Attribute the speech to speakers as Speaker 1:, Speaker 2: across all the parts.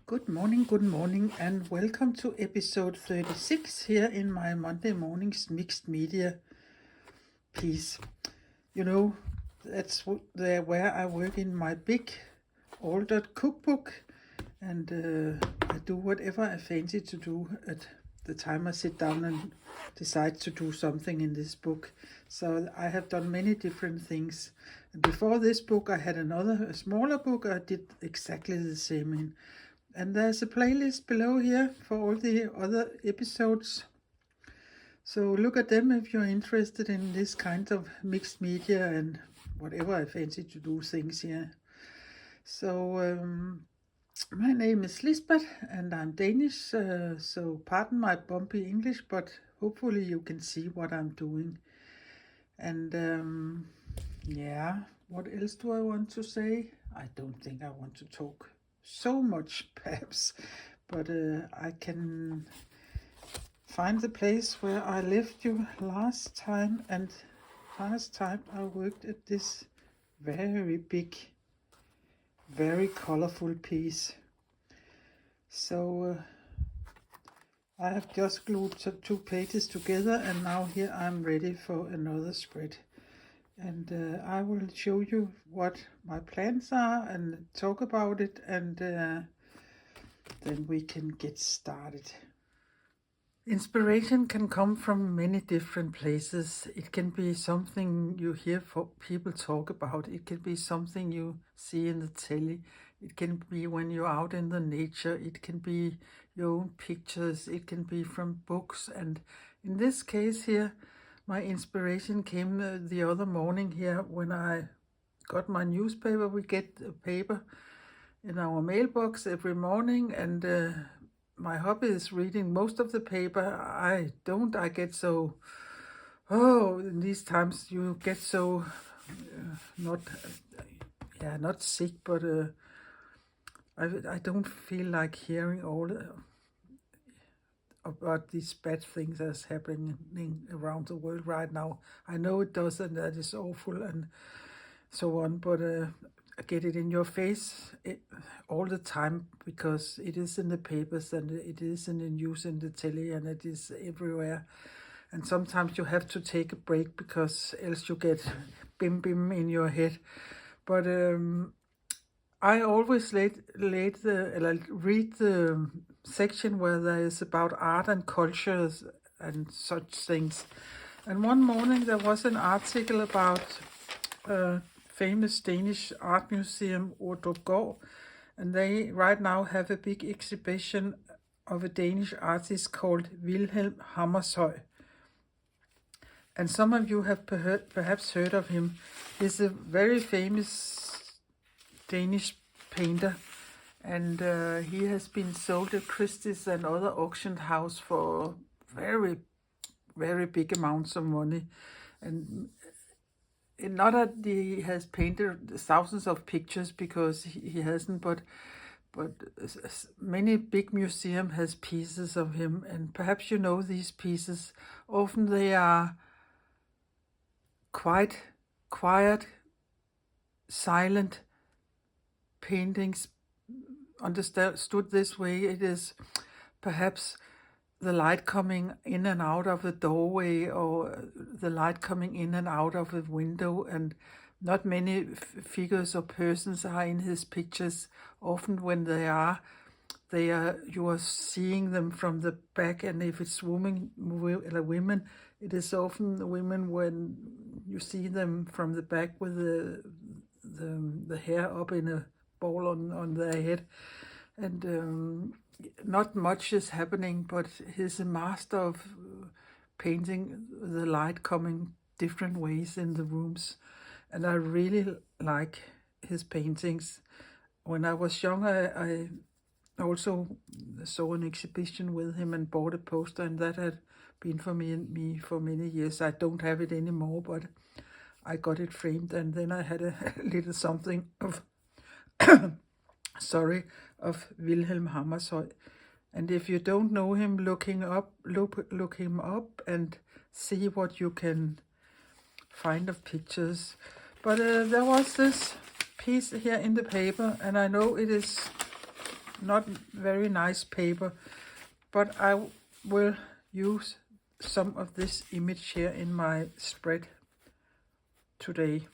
Speaker 1: Good morning, and welcome to episode 36 here in my Monday morning's mixed media piece. You know, that's where I work in my big altered cookbook, and I do whatever I fancy to do at the time I sit down and decide to do something in this book. So I have done many different things. And before this book, I had a smaller book I did exactly the same in. And there's a playlist below here for all the other episodes. So look at them if you're interested in this kind of mixed media and whatever I fancy to do things here. So my name is Lisbeth and I'm Danish, so pardon my bumpy English, but hopefully you can see what I'm doing. And yeah, what else do I want to say? I don't think I want to talk so much, perhaps, but I can find the place where I left you last time, and last time I worked at this very big, very colorful piece. So I have just glued two pages together, and now here I'm ready for another spread. And I will show you what my plans are and talk about it, and then we can get started. Inspiration can come from many different places. It can be something you hear people talk about. It can be something you see in the telly. It can be when you're out in the nature. It can be your own pictures. It can be from books. And in this case here, my inspiration came the other morning here when I got my newspaper. We get a paper in our mailbox every morning, and my hobby is reading most of the paper. I get so, in these times you get so, not sick, but I don't feel like hearing all about these bad things that's happening around the world right now. I know it does, and that is awful and so on, but I get it in your face all the time, because it is in the papers and it is in the news, in the telly, and it is everywhere. And sometimes you have to take a break, because else you get bim in your head. But I always read the section where there is about art and cultures and such things. And one morning there was an article about famous Danish art museum, Ordrupgaard, and they right now have a big exhibition of a Danish artist called Vilhelm Hammershøi. And some of you have perhaps heard of him. He's a very famous Danish painter, and he has been sold at Christie's and other auction house for very, very big amounts of money. And not that he has painted thousands of pictures, because he hasn't, but many big museum has pieces of him, and perhaps you know these pieces. Often they are quite quiet, silent paintings. Understood this way, it is perhaps the light coming in and out of a doorway, or the light coming in and out of a window, and not many figures or persons are in his pictures. Often when they are, you are seeing them from the back, and if it's women, it is often the women when you see them from the back with the hair up in a ball on their head, and not much is happening, but he's a master of painting the light coming different ways in the rooms, and I really like his paintings. When I was young, I also saw an exhibition with him and bought a poster, and that had been for me for many years. I don't have it anymore, but I got it framed, and then I had a little something of of Vilhelm Hammershøi. And if you don't know him, look him up and see what you can find of pictures. But there was this piece here in the paper, and I know it is not very nice paper, but I will use some of this image here in my spread today.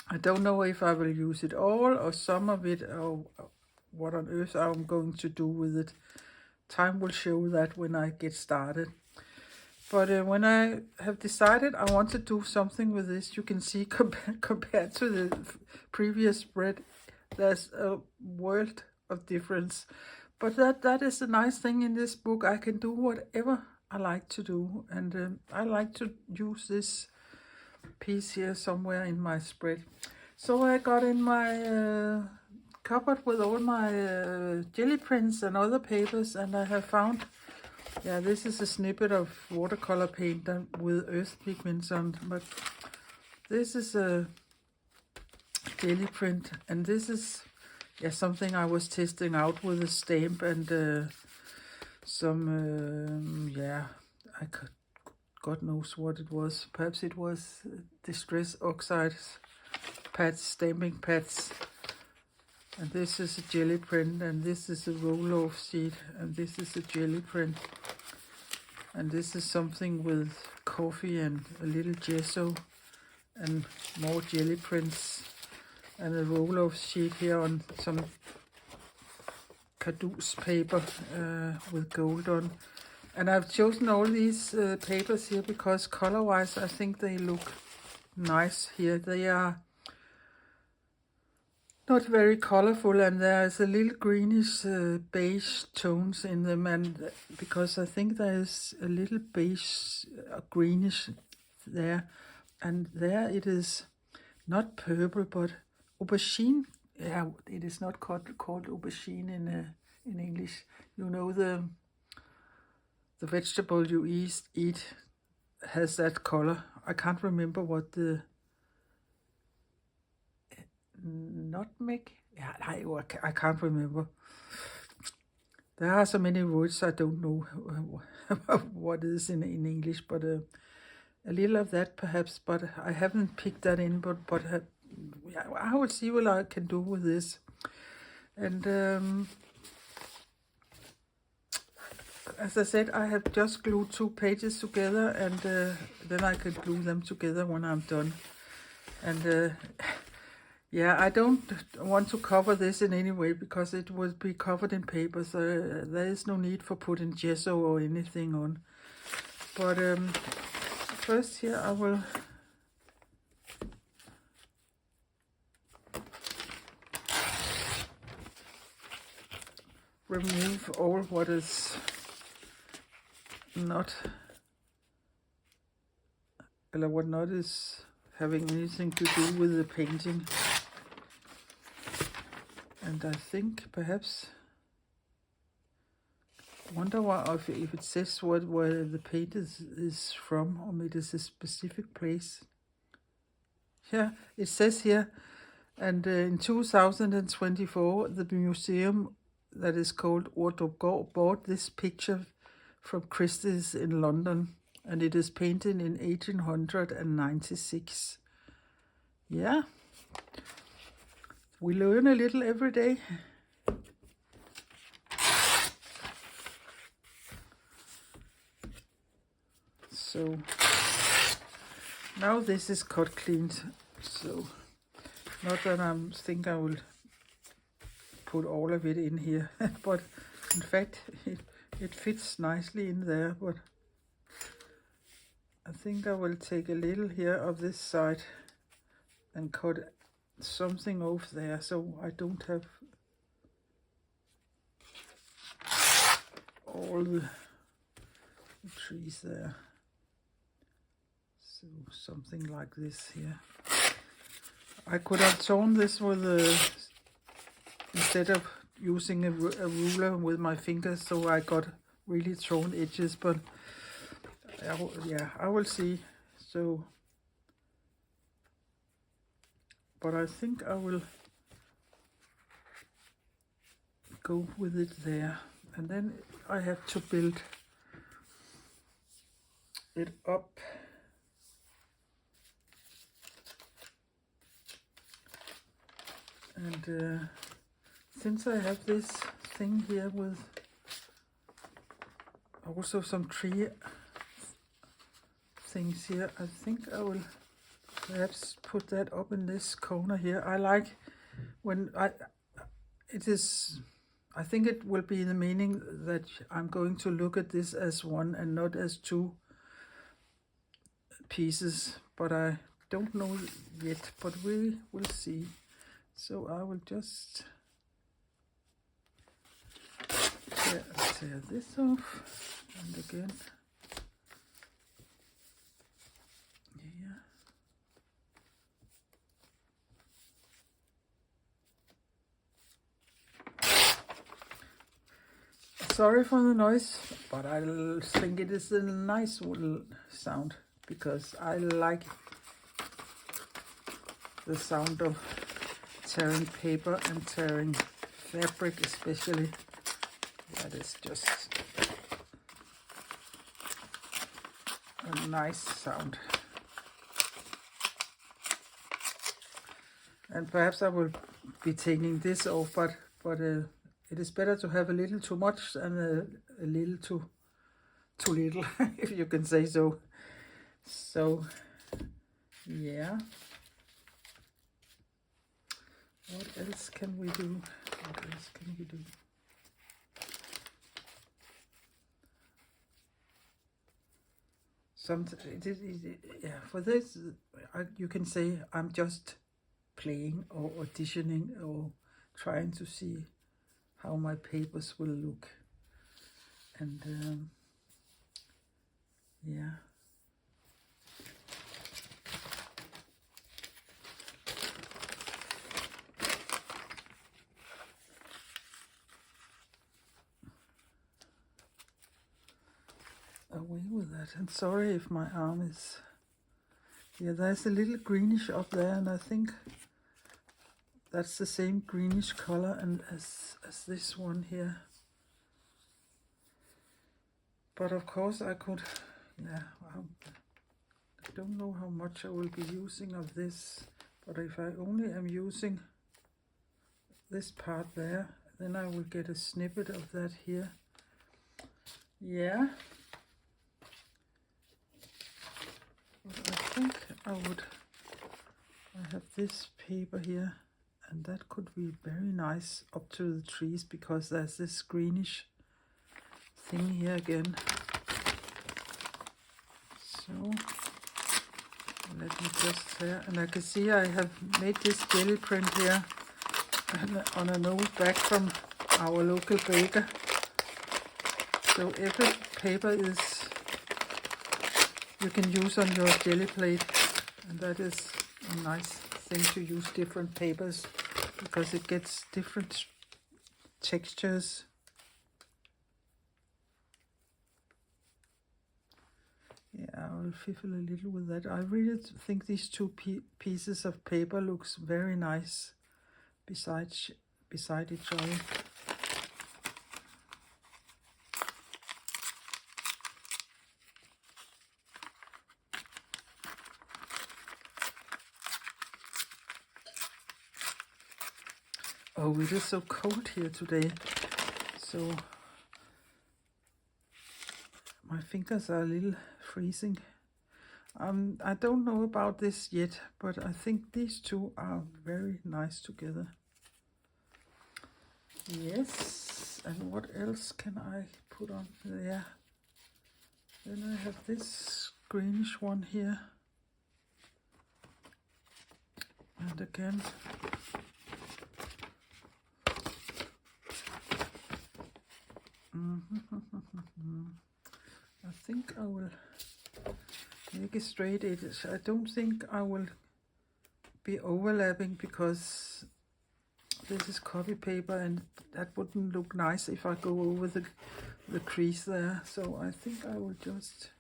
Speaker 1: I don't know if I will use it all or some of it, or what on earth I'm going to do with it. Time will show that when I get started. But when I have decided I want to do something with this, you can see compared to the previous spread, there's a world of difference. But that is the nice thing in this book. I can do whatever I like to do. And I like to use this piece here somewhere in my spread. So I got in my cupboard with all my jelly prints and other papers, and I have found, yeah, this is a snippet of watercolor paint with earth pigments on, but this is a jelly print, and this is, yeah, something I was testing out with a stamp and some, yeah, God knows what it was. Perhaps it was distress oxides pads, stamping pads. And this is a jelly print, and this is a roll-off sheet, and this is a jelly print. And this is something with coffee and a little gesso and more jelly prints and a roll-off sheet here on some caduce paper with gold on. And I've chosen all these papers here because color-wise I think they look nice here. They are not very colorful, and there's a little greenish beige tones in them, and because I think there's a little beige greenish there, and there it is not purple but aubergine. Yeah, it is not called aubergine in English. You know, the vegetable you eat has that color. I can't remember what the nutmeg. Yeah, I can't remember. There are so many words I don't know what is in English, but a little of that perhaps. But I haven't picked that in. But yeah, I will see what I can do with this. And as I said, I have just glued 2 pages together, and then I can glue them together when I'm done. And yeah, I don't want to cover this in any way because it will be covered in paper, so there is no need for putting gesso or anything on. But first here I will remove all what is not, or what not is having anything to do with the painting. And I think perhaps, wonder if it says where the paint is from, or maybe it's a specific place. Yeah, it says here, and in 2024, the museum that is called Ordrup bought this picture from Christie's in London, and it is painted in 1896. Yeah. We learn a little every day. So now this is cut clean. So not that I think I will put all of it in here, but in fact it fits nicely in there. But I think I will take a little here of this side and cut something off there, so I don't have all the trees there. So something like this here. I could have torn this with instead of using a ruler with my fingers, so I got really torn edges, but yeah, I will see. So but I think I will go with it there. And then I have to build it up. And since I have this thing here with also some tree things here. I think I will perhaps put that up in this corner here. I like when I think it will be the meaning that I'm going to look at this as one and not as two pieces, but I don't know yet, but we will see. So I will just tear this off, and again here. Sorry for the noise, but I think it is a nice little sound because I like the sound of tearing paper and tearing fabric especially. That is just a nice sound. And perhaps I will be taking this off, but it is better to have a little too much than a little too little, if you can say so. So, yeah. What else can we do? What else can we do? Yeah, for this, you can say I'm just playing or auditioning or trying to see how my papers will look. And yeah. Away with that. And sorry if my arm is... Yeah, there's a little greenish up there, and I think that's the same greenish color and as this one here. But of course I could, yeah, I don't know how much I will be using of this, but if I only am using this part there, then I will get a snippet of that here. Yeah. But I think I have this paper here, and that could be very nice up to the trees because there's this greenish thing here again. So let me just tear, and I can see I have made this jelly print here on an old bag from our local baker. So every paper is you can use on your jelly plate, and that is a nice thing to use different papers because it gets different textures. Yeah, I will fiddle a little with that. I really think these two pieces of paper looks very nice beside each other. Oh, it is so cold here today, so my fingers are a little freezing. I don't know about this yet, but I think these two are very nice together. Yes, and what else can I put on there? Then I have this greenish one here. And again, I think I will make it straight. I don't think I will be overlapping because this is copy paper and that wouldn't look nice if I go over the crease there. So I think I will just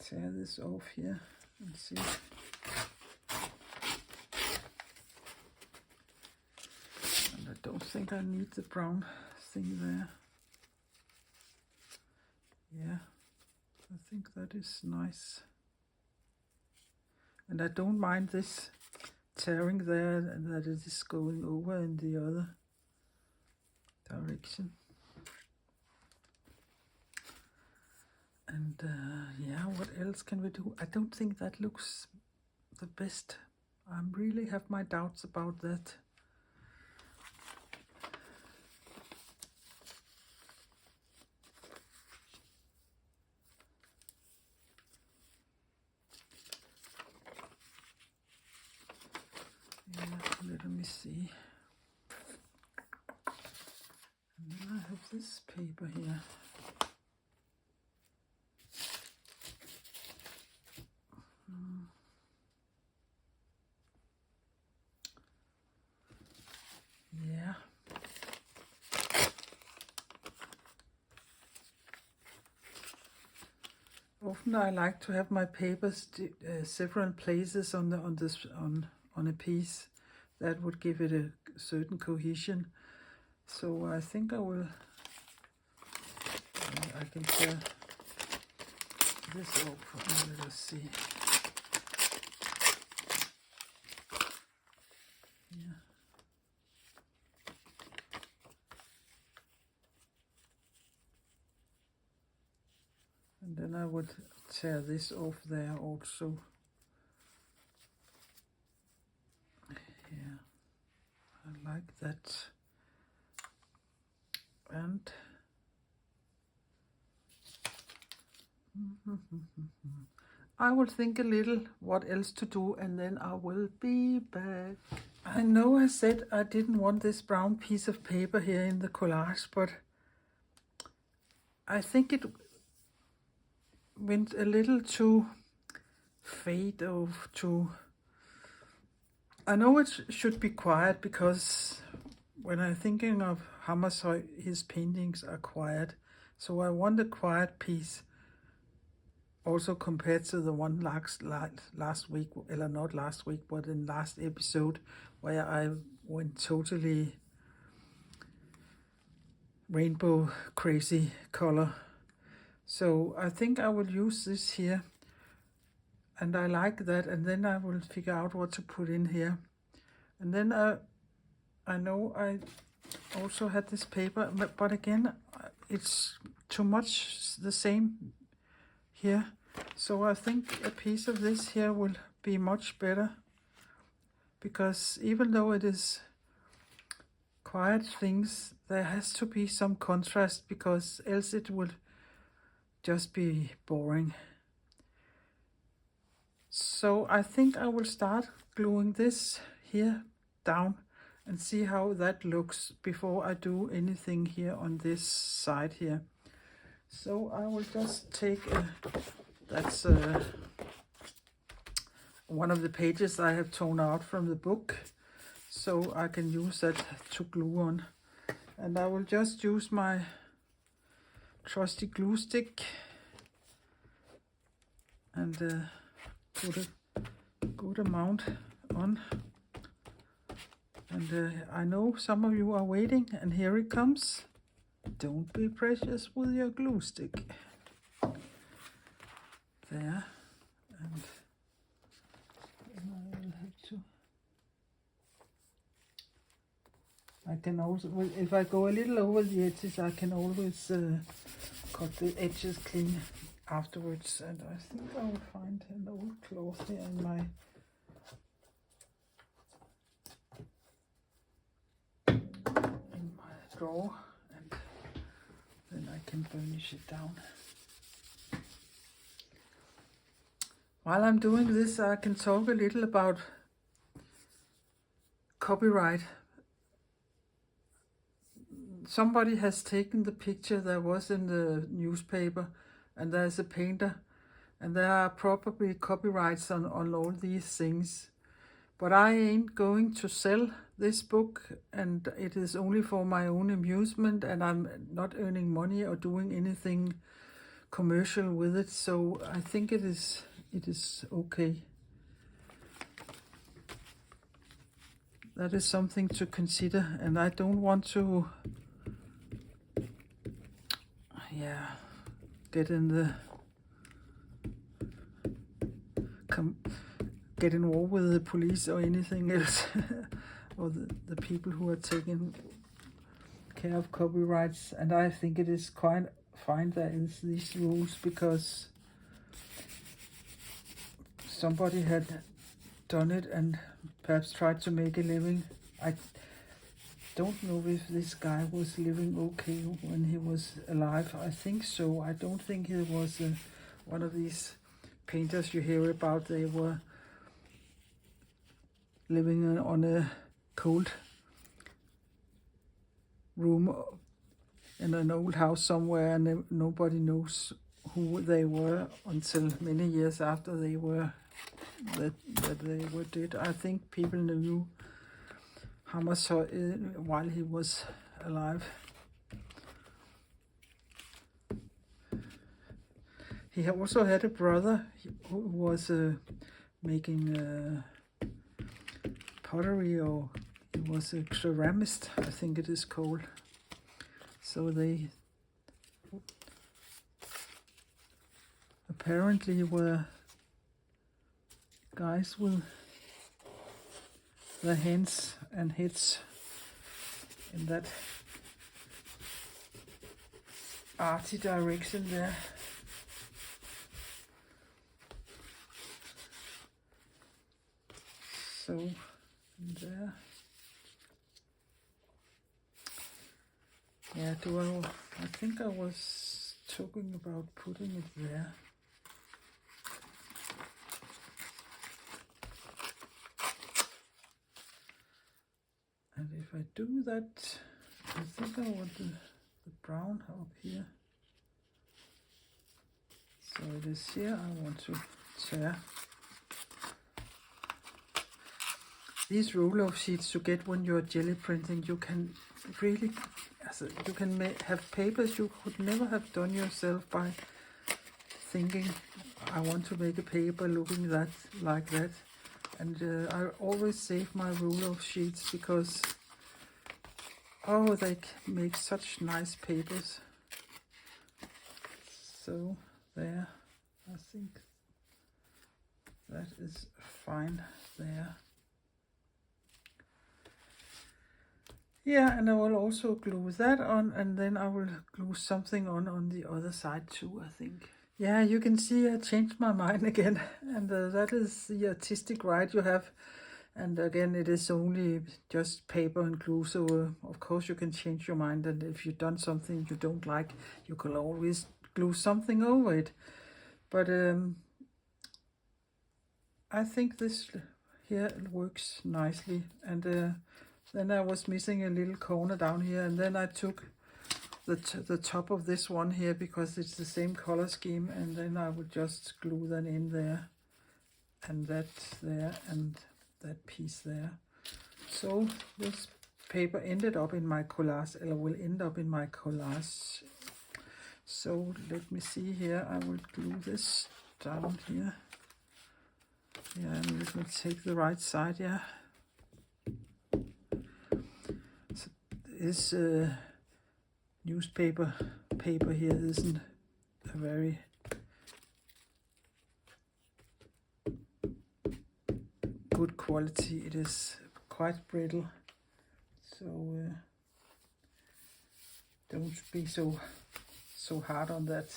Speaker 1: tear this off here and see. And I don't think I need the brown thing there. Yeah, I think that is nice. And I don't mind this tearing there and that it is going over in the other. direction. And yeah, what else can we do? I don't think that looks the best. I really have my doubts about that. Yeah, let me see. And then I have this paper here. Yeah. Often I like to have my papers several places on a piece. That would give it a certain cohesion. So I think I will. I can tear this off and let us see. Yeah. And then I would tear this off there also. Yeah, I like that. And I will think a little what else to do, and then I will be back. I know I said I didn't want this brown piece of paper here in the collage, but I think it went a little too fade or too... I know it should be quiet, because when I'm thinking of Hammershøi, his paintings are quiet. So I want a quiet piece, also compared to the one last week, or not last week, but in last episode, where I went totally rainbow crazy color. So I think I will use this here, and I like that, and then I will figure out what to put in here. And then I know I also had this paper, but again, it's too much the same here. So I think a piece of this here will be much better, because even though it is quiet things, there has to be some contrast, because else it would just be boring. So I think I will start gluing this here down and see how that looks before I do anything here on this side here. So I will just take that's one of the pages I have torn out from the book, so I can use that to glue on. And I will just use my trusty glue stick and put a good amount on. And I know some of you are waiting, and here it comes. Don't be precious with your glue stick. There. And I will have to... I can also, if I go a little over the edges, I can always cut the edges clean afterwards. And I think I will find an old cloth here in my drawer, and then I can burnish it down. While I'm doing this, I can talk a little about copyright. Somebody has taken the picture that was in the newspaper, and there's a painter, and there are probably copyrights on all these things. But I ain't going to sell this book, and it is only for my own amusement, and I'm not earning money or doing anything commercial with it. So I think it is okay. That is something to consider, and I don't want to get in war with the police or anything else, or the people who are taking care of copyrights, and I think it is quite fine there is these rules, because somebody had done it and perhaps tried to make a living. I don't know if this guy was living okay when he was alive. I think so. I don't think he was one of these painters you hear about. They were living on a cold room in an old house somewhere, and nobody knows who they were until many years after they were that they were dead. I think people knew Hammershøi while he was alive. He also had a brother who was making pottery, or he was a ceramist, I think it is called. So they apparently were guys with their hands and heads in that arty direction there. So there. Yeah, I think I was talking about putting it there. And if I do that, I think I want the brown up here. So it is here I want to tear. These roll-off sheets you get when you're jelly printing, you can really, you can have papers you could never have done yourself by thinking, I want to make a paper looking like that. And I always save my roll-off sheets because, oh, they make such nice papers. So there, I think that is fine there. Yeah, and I will also glue that on, and then I will glue something on the other side too, I think. Yeah, you can see I changed my mind again, and that is the artistic right you have. And again, it is only just paper and glue, so of course you can change your mind, and if you've done something you don't like, you can always glue something over it. But I think this here works nicely, and then I was missing a little corner down here, and then I took the top of this one here because it's the same color scheme, and then I would just glue that in there, and that there, and that piece there. So this paper ended up in my collage, or will end up in my collage. So let me see here, I will glue this down here. Yeah, and let me take the right side, yeah. So this newspaper paper here isn't a very good quality. It is quite brittle, so don't be so hard on that.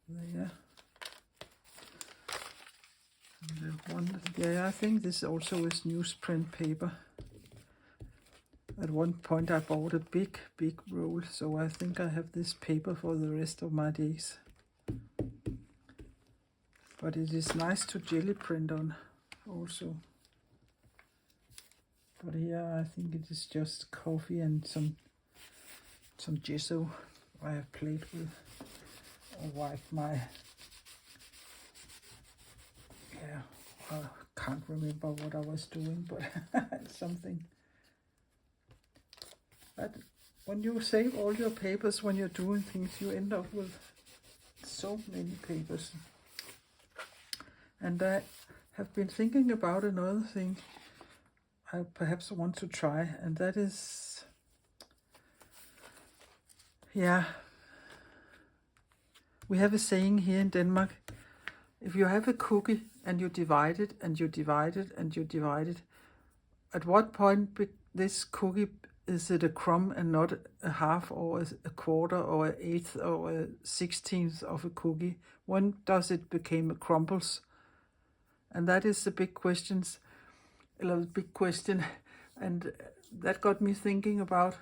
Speaker 1: There. Yeah, I think this also is newsprint paper. At one point I bought a big roll, so I think I have this paper for the rest of my days. But it is nice to jelly print on also. But here I think it is just coffee and some gesso I have played with, or wiped my, yeah, I can't remember what I was doing, but something. But when you save all your papers when you're doing things, you end up with so many papers. And I have been thinking about another thing I perhaps want to try, and that is, yeah, we have a saying here in Denmark, if you have a cookie and you divide it, and you divide it, and you divide it. At what point this cookie, is it a crumb and not a half or a quarter or an eighth or a 16th of a cookie? When does it become a crumbles? And that is the big question, and that got me thinking about,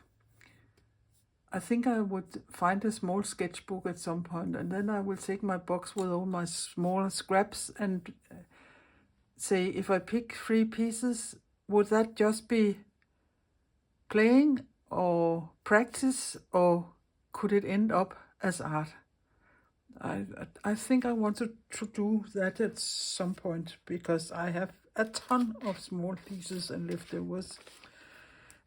Speaker 1: I think I would find a small sketchbook at some point, and then I will take my box with all my small scraps and say, if I pick 3 pieces, would that just be playing or practice, or could it end up as art? I think I want to do that at some point, because I have a ton of small pieces and leftovers.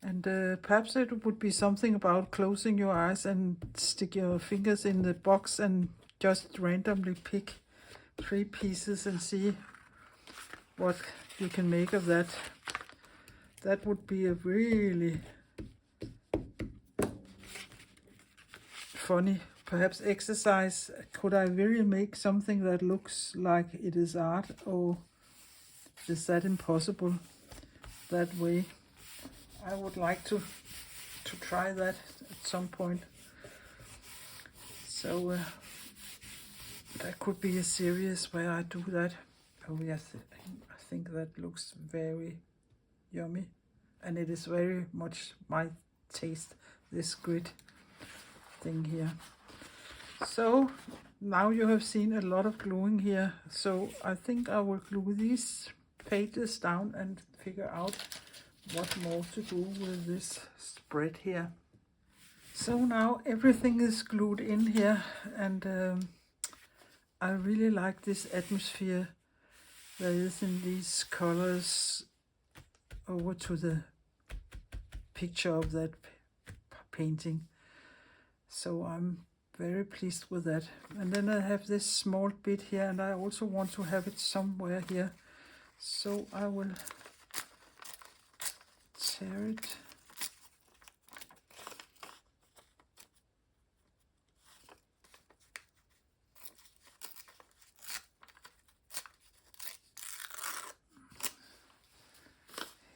Speaker 1: And perhaps it would be something about closing your eyes and stick your fingers in the box and just randomly pick 3 pieces and see what you can make of that. That would be a really funny, perhaps, exercise. Could I really make something that looks like it is art, or is that impossible that way? I would like to try that at some point. So that could be a series where I do that. Oh yes, I think that looks very yummy, and it is very much my taste, this grid thing here. So now you have seen a lot of gluing here, so I think I will glue these pages down and figure out what more to do with this spread here. So now everything is glued in here, and I really like this atmosphere there is in these colors over to the picture of that painting. So I'm very pleased with that. And then I have this small bit here, and I also want to have it somewhere here. So I will tear it.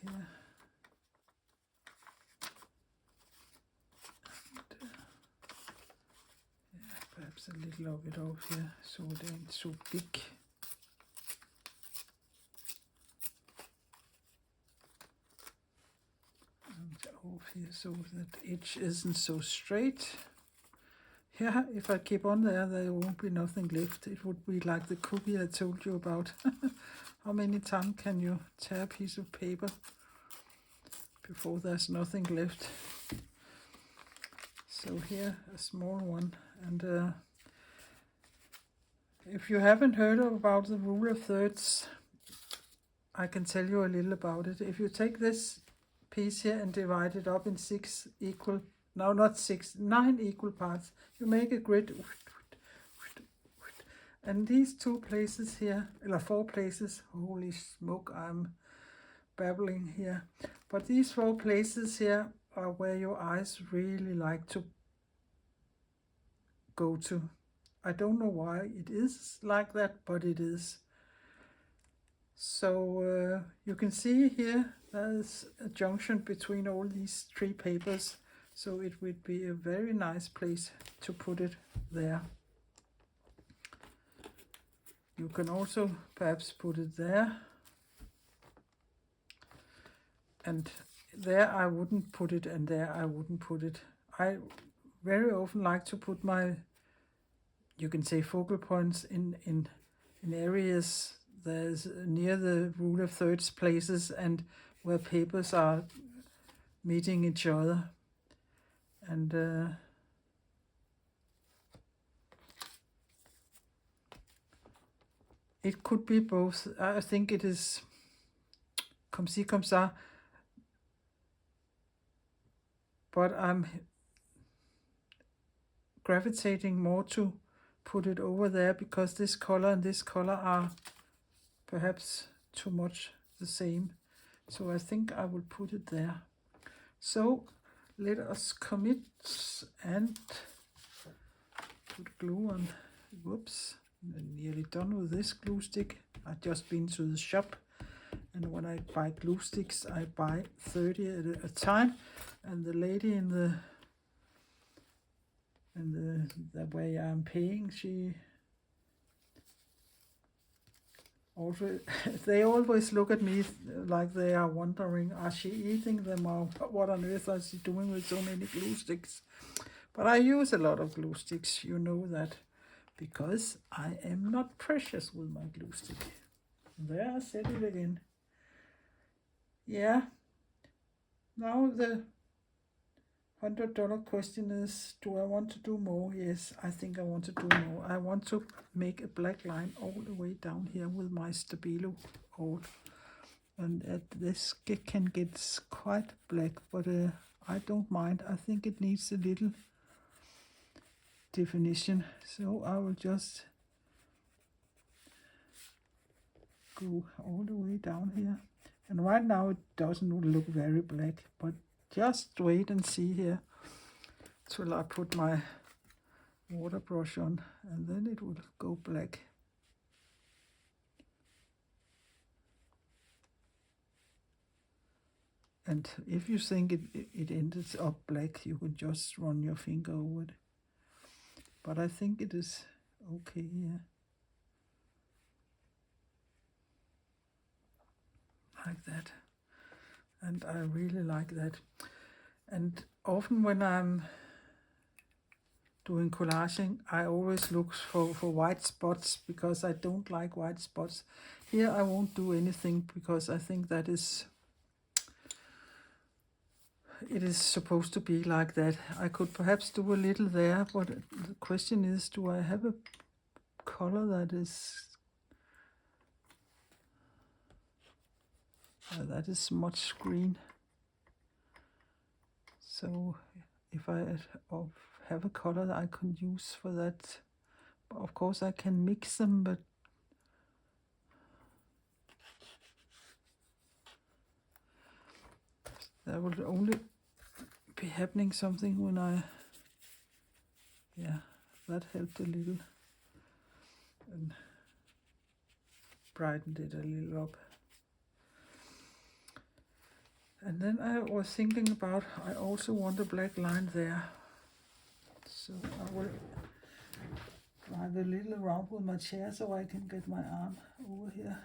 Speaker 1: Here. Perhaps a little of it off here, so it ain't so big. And off here, so that edge isn't so straight. Yeah, if I keep on there won't be nothing left. It would be like the cookie I told you about. How many times can you tear a piece of paper before there's nothing left? So here, a small one. And if you haven't heard about the rule of thirds, I can tell you a little about it. If you take this piece here and divide it up in 9 equal parts, you make a grid. And these 2 places here, or 4 places, holy smoke, I'm babbling here. But these 4 places here are where your eyes really like to go to. I don't know why it is like that, but it is. So you can see here there's a junction between all these 3 papers, so it would be a very nice place to put it there. You can also perhaps put it there, and there I wouldn't put it, and there I wouldn't put it. I very often like to put my, you can say, focal points in areas there's near the rule of thirds places and where papers are meeting each other. And it could be both. I think it is comme ci, comme ça, but I'm gravitating more to put it over there, because this color and this color are perhaps too much the same. So I think I will put it there. So let us commit and put glue on. Whoops. I'm nearly done with this glue stick. I've just been to the shop, and when I buy glue sticks, I buy 30 at a time. And the lady in the way I'm paying, she also they always look at me like they are wondering, are she eating them, or what on earth is she doing with so many glue sticks? But I use a lot of glue sticks, you know that, because I am not precious with my glue stick. There, I said it again. Yeah. Now the $100 question is, do I want to do more? Yes, I think I want to do more. I want to make a black line all the way down here with my Stabilo old. And this can get quite black, but I don't mind. I think it needs a little definition. So I will just go all the way down here. And right now it doesn't look very black, but just wait and see here till I put my water brush on, and then it will go black. And if you think it ends up black, you can just run your finger over it. But I think it is okay here. Like that. And I really like that. And often when I'm doing collaging, I always look for white spots, because I don't like white spots. Here I won't do anything, because I think that it is supposed to be like that. I could perhaps do a little there, but the question is, do I have a color that is much green? So if I have a color that I can use for that, of course I can mix them, but that will only be happening something when that helped a little and brightened it a little up. And then I was thinking about, I also want a black line there. So I will drive a little around with my chair so I can get my arm over here.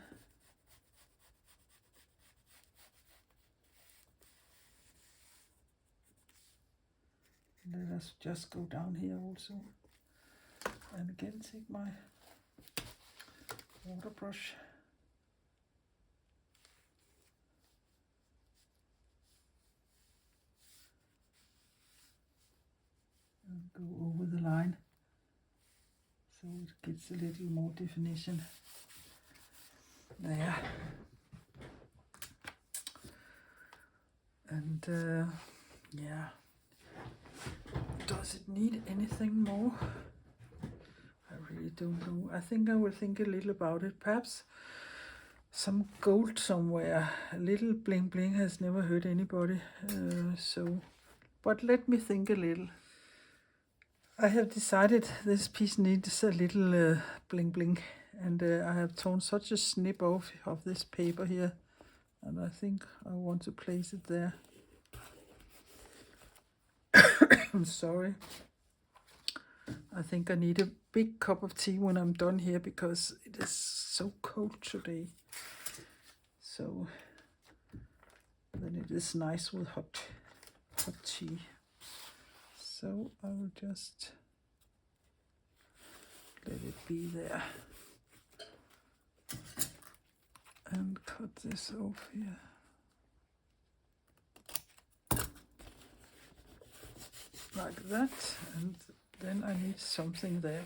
Speaker 1: Let us just go down here also. And again take my water brush. And go over the line so it gets a little more definition. There. And yeah. Does it need anything more? I really don't know. I think I will think a little about it. Perhaps some gold somewhere. A little bling bling has never hurt anybody. But let me think a little. I have decided this piece needs a little bling bling. And I have torn such a snip off of this paper here. And I think I want to place it there. I'm sorry. I think I need a big cup of tea when I'm done here, because it is so cold today. So then it is nice with hot tea. So I will just let it be there. And cut this off here. Like that, and then I need something there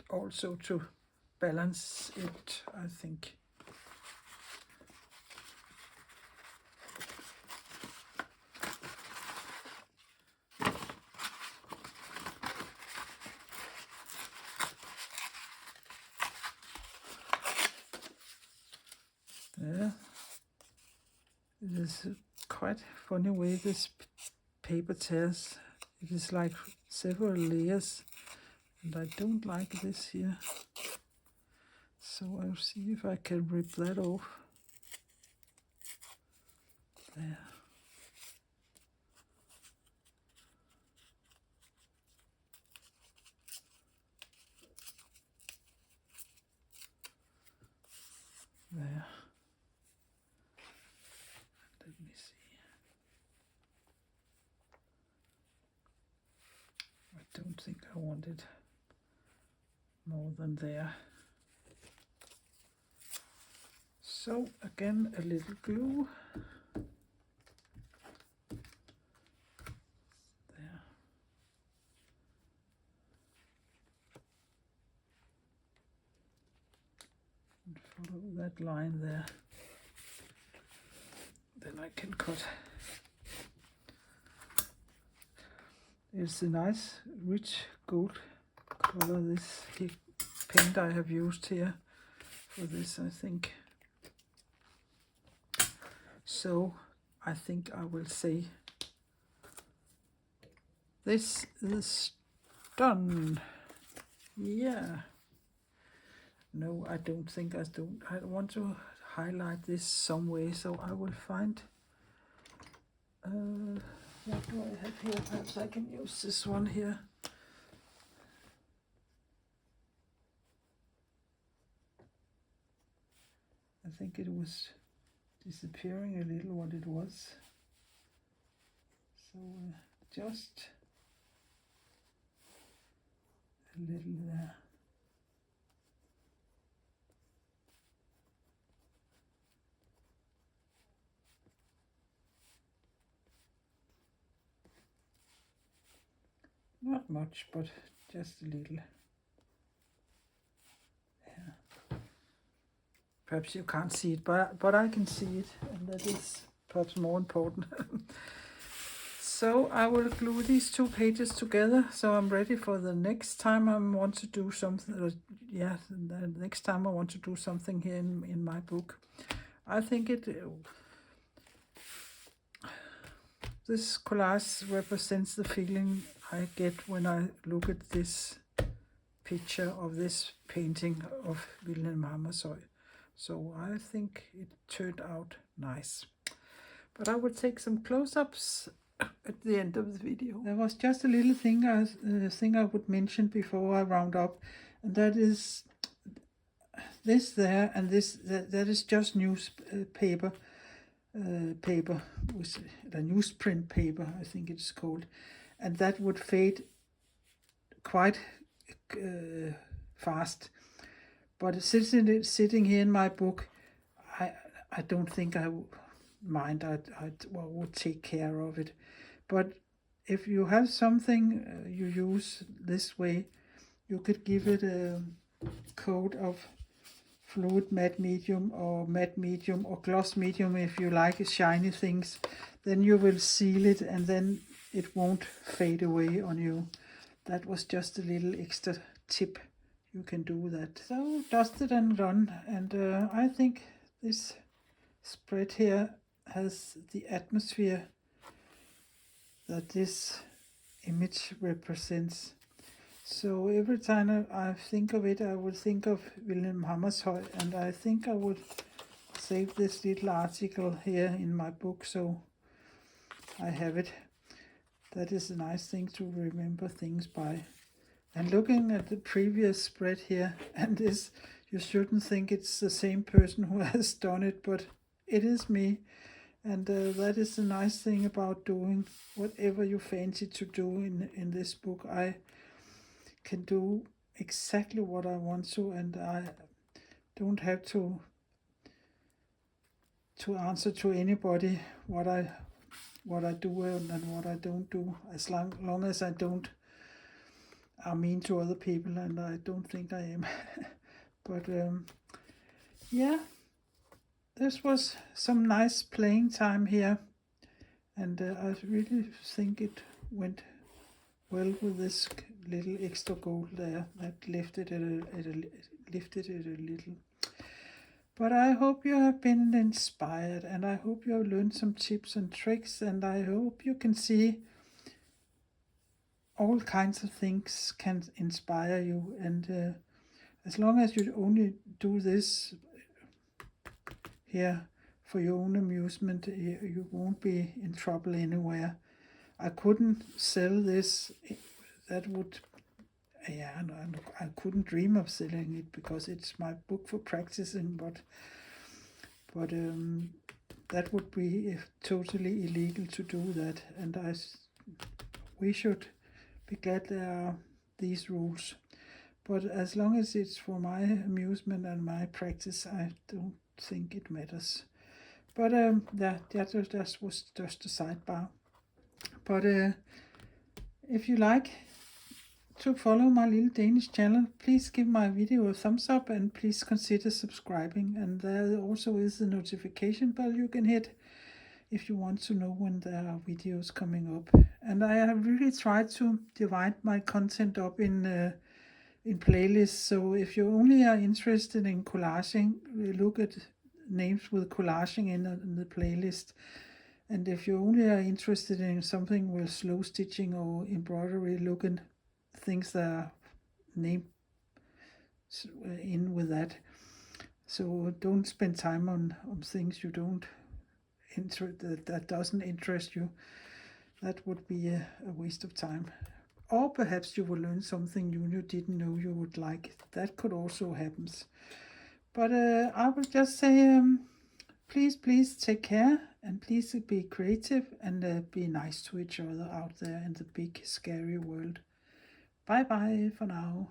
Speaker 1: also to balance it, I think. Yeah, it is quite funny way this paper tears. It is like several layers, and I don't like this here. So I'll see if I can rip that off. There. There. Let me see. I don't think I want it more than there. So again, a little glue. There. And follow that line there. Then I can cut. It's a nice, rich gold color, this paint I have used here for this, I think. So I think I will say this is done. Yeah. No, I don't think I do. I want to highlight this some way, so I will find what do I have here? Perhaps I can use this one here. I think it was disappearing a little what it was. So just a little there. Not much, but just a little. Yeah. Perhaps you can't see it, but I can see it, and that is perhaps more important. So I will glue these two pages together, so I'm ready for the next time I want to do something. The next time I want to do something here in my book. I think this collage represents the feeling I get when I look at this picture of this painting of Vilhelm Hammershøi. So I think it turned out nice. But I will take some close-ups at the end of the video. There was just a little thing I would mention before I round up, and that is this there and this. That is just newspaper. Paper with the newsprint paper, I think it's called, and that would fade quite fast. But sitting here in my book, I don't think I would mind. I would take care of it. But if you have something you use this way, you could give it a coat of fluid matte medium or gloss medium if you like shiny things. Then you will seal it and then it won't fade away on you. That was just a little extra tip. You can do that. So dusted and done, and I think this spread here has the atmosphere that this image represents. So every time I think of it, I will think of Vilhelm Hammershøi, and I think I will save this little article here in my book, so I have it. That is a nice thing to remember things by. And looking at the previous spread here, and this, you shouldn't think it's the same person who has done it, but it is me. And that is the nice thing about doing whatever you fancy to do in this book. I can do exactly what I want to, and I don't have to answer to anybody what I do and what I don't do, as long as I don't are mean to other people, and I don't think I am. But yeah, this was some nice playing time here, and I really think it went well with this little extra gold there that lifted it a little. But I hope you have been inspired, and I hope you have learned some tips and tricks, and I hope you can see all kinds of things can inspire you. And as long as you only do this here for your own amusement, you won't be in trouble anywhere. I couldn't sell this. That would, yeah, no, I couldn't dream of selling it because it's my book for practicing, but that would be totally illegal to do that, and we should be glad there are these rules. But as long as it's for my amusement and my practice, I don't think it matters. But that was just a sidebar. But if you like to follow my little Danish channel, please give my video a thumbs up and please consider subscribing. And there also is the notification bell you can hit if you want to know when there are videos coming up. And I have really tried to divide my content up in playlists. So if you only are interested in collaging, look at names with collaging in the playlist. And if you only are interested in something with slow stitching or embroidery, look at things that are named in with that. So don't spend time on things you don't that doesn't interest you. That would be a waste of time. Or perhaps you will learn something new you didn't know you would like. That could also happen. But I will just say, please take care, and please be creative and be nice to each other out there in the big scary world. Bye bye for now.